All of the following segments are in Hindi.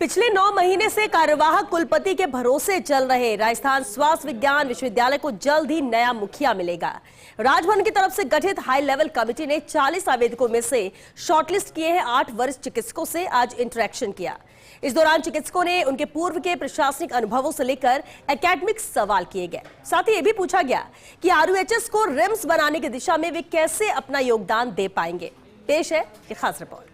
पिछले 9 महीने से कार्यवाहक कुलपति के भरोसे चल रहे राजस्थान स्वास्थ्य विज्ञान विश्वविद्यालय को जल्द ही नया मुखिया मिलेगा। राजभवन की तरफ से गठित हाई लेवल कमेटी ने 40 आवेदकों में से शॉर्टलिस्ट किए हैं 8 वरिष्ठ चिकित्सकों से आज इंटरेक्शन किया। इस दौरान चिकित्सकों ने उनके पूर्व के प्रशासनिक अनुभवों से लेकर एकेडमिक सवाल किए गए। साथ ही यह भी पूछा गया कि आरयूएचएस को रिम्स बनाने की दिशा में वे कैसे अपना योगदान दे पाएंगे। पेश है ये खास रिपोर्ट।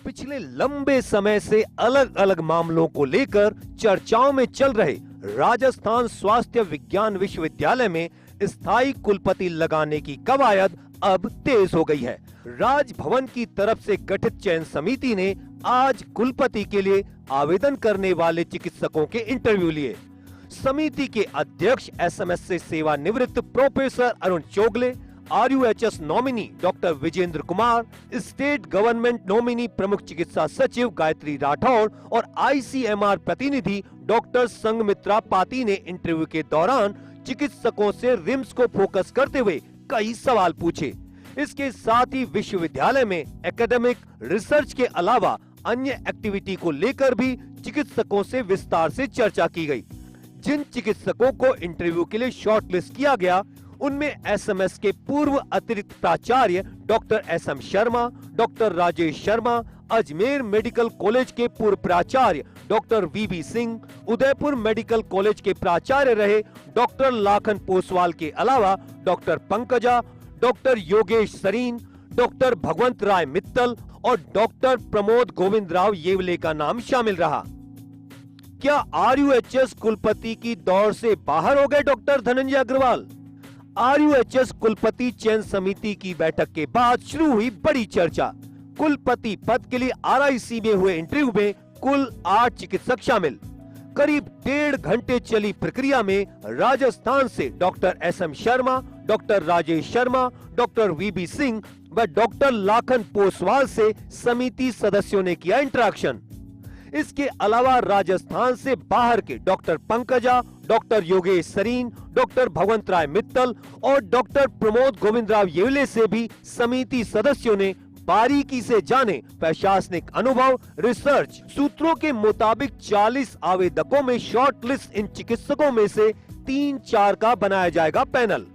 पिछले लंबे समय से अलग अलग मामलों को लेकर चर्चाओं में चल रहे राजस्थान स्वास्थ्य विज्ञान विश्वविद्यालय में स्थायी कुलपति लगाने की कवायद अब तेज हो गई है। राजभवन की तरफ से गठित चयन समिति ने आज कुलपति के लिए आवेदन करने वाले चिकित्सकों के इंटरव्यू लिए। समिति के अध्यक्ष एसएमएस से सेवानिवृत्त professor Arun Chogle, RUHS nominee doctor Vijendra Kumar, state government nominee प्रमुख चिकित्सा सचिव गायत्री राठौड़ और आईसीएमआर प्रतिनिधि डॉक्टर संगमित्रा पाती ने इंटरव्यू के दौरान चिकित्सकों से रिम्स को फोकस करते हुए कई सवाल पूछे। इसके साथ ही विश्वविद्यालय में एकेडमिक रिसर्च के अलावा अन्य एक्टिविटी को लेकर भी चिकित्सकों से विस्तार से चर्चा की गई। जिन चिकित्सकों को इंटरव्यू के लिए शॉर्टलिस्ट किया गया उनमें एसएमएस के पूर्व अतिरिक्त प्राचार्य doctor SM Sharma, doctor Rajesh Sharma, Ajmer medical college के पूर्व प्राचार्य doctor VB Singh, Udaipur medical college के प्राचार्य रहे डॉक्टर लाखन पोसवाल के अलावा doctor Pankaja, doctor Yogesh Sareen, doctor Bhagwant Rai Mittal और डॉक्टर प्रमोद गोविंद राव येवले का नाम शामिल रहा। क्या आरयूएचएस कुलपति की दौड़ से बाहर हो गए डॉक्टर धनंजय अग्रवाल? आरयूएचएस कुलपति चयन समिति की बैठक के बाद शुरू हुई बड़ी चर्चा। कुलपति पद के लिए आरआईसी में हुए इंटरव्यू में कुल 8 चिकित्सक शामिल। करीब 1.5 घंटे चली प्रक्रिया में राजस्थान से doctor SM Sharma, doctor Rajesh Sharma, doctor VB Singh व डॉक्टर लाखन पोसवाल से समिति सदस्यों ने किया इंटरेक्शन। इसके अलावा राजस्थान से बाहर के doctor Pankaja, doctor Yogesh Sareen, doctor Bhagwant Rai Mittal और डॉक्टर प्रमोद गोविंद राव येवले से भी समिति सदस्यों ने बारीकी से जाने प्रशासनिक अनुभव, रिसर्च। सूत्रों के मुताबिक 40 आवेदकों में शॉर्ट लिस्ट इन चिकित्सकों में से 3-4 का बनाया जाएगा पैनल।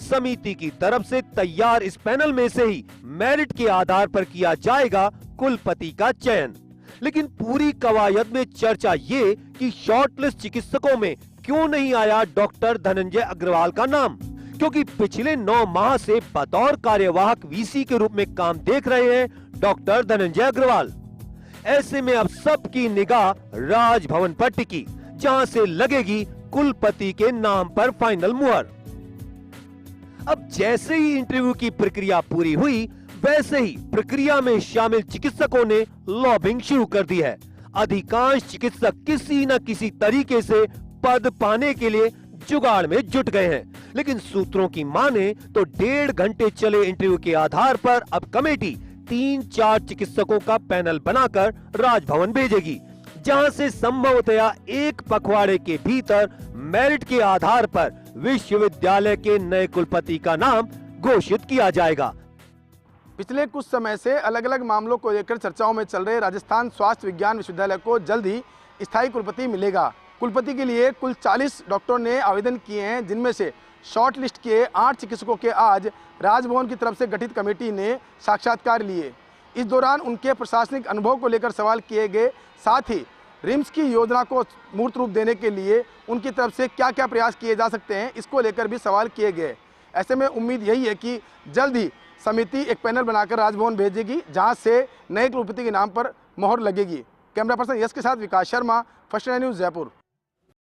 समिति की तरफ से तैयार इस पैनल में से ही मेरिट के आधार पर किया जाएगा कुलपति का चयन। लेकिन पूरी कवायद में चर्चा ये कि शॉर्टलिस्ट चिकित्सकों में क्यों नहीं आया डॉक्टर धनंजय अग्रवाल का नाम, क्योंकि पिछले 9 माह से बतौर कार्यवाहक वीसी के रूप में काम देख रहे हैं डॉक्टर धनंजय अग्रवाल। ऐसे में अब सबकी निगाह राजभवन पर टिकी, जहां से लगेगी कुलपति के नाम पर फाइनल मुहर। अब जैसे ही इंटरव्यू की प्रक्रिया पूरी हुई, वैसे ही प्रक्रिया में शामिल चिकित्सकों ने लॉबिंग शुरू कर दी है। अधिकांश चिकित्सक किसी न किसी तरीके से पद पाने के लिए जुगाड़ में जुट गए हैं। लेकिन सूत्रों की माने तो 1.5 घंटे चले इंटरव्यू के आधार पर अब कमेटी 3-4 चिकित्सकों का पैनल बनाकर राजभवन भेजेगी, जहां से संभवतया 1 पखवाड़े के भीतर मेरिट के आधार पर विश्वविद्यालय के नए कुलपति का नाम घोषित किया जाएगा। पिछले कुछ समय से अलग अलग मामलों को लेकर चर्चाओं में चल रहे राजस्थान स्वास्थ्य विज्ञान विश्वविद्यालय को जल्द ही स्थायी कुलपति मिलेगा। कुलपति के लिए कुल 40 डॉक्टरों ने आवेदन किए हैं, जिनमें से शॉर्ट लिस्ट किए 8 चिकित्सकों के आज राजभवन की तरफ से गठित कमेटी ने साक्षात्कार लिए। इस दौरान उनके प्रशासनिक अनुभव को लेकर सवाल किए गए। साथ ही रिम्स की योजना को मूर्त रूप देने के लिए उनकी तरफ से क्या क्या प्रयास किए जा सकते हैं, इसको लेकर भी सवाल किए गए। ऐसे में उम्मीद यही है कि जल्द ही समिति एक पैनल बनाकर राजभवन भेजेगी, जहां से नए कुलपति के नाम पर मोहर लगेगी। कैमरा पर्सन यश के साथ विकास शर्मा, फर्स्ट न्यूज़ जयपुर।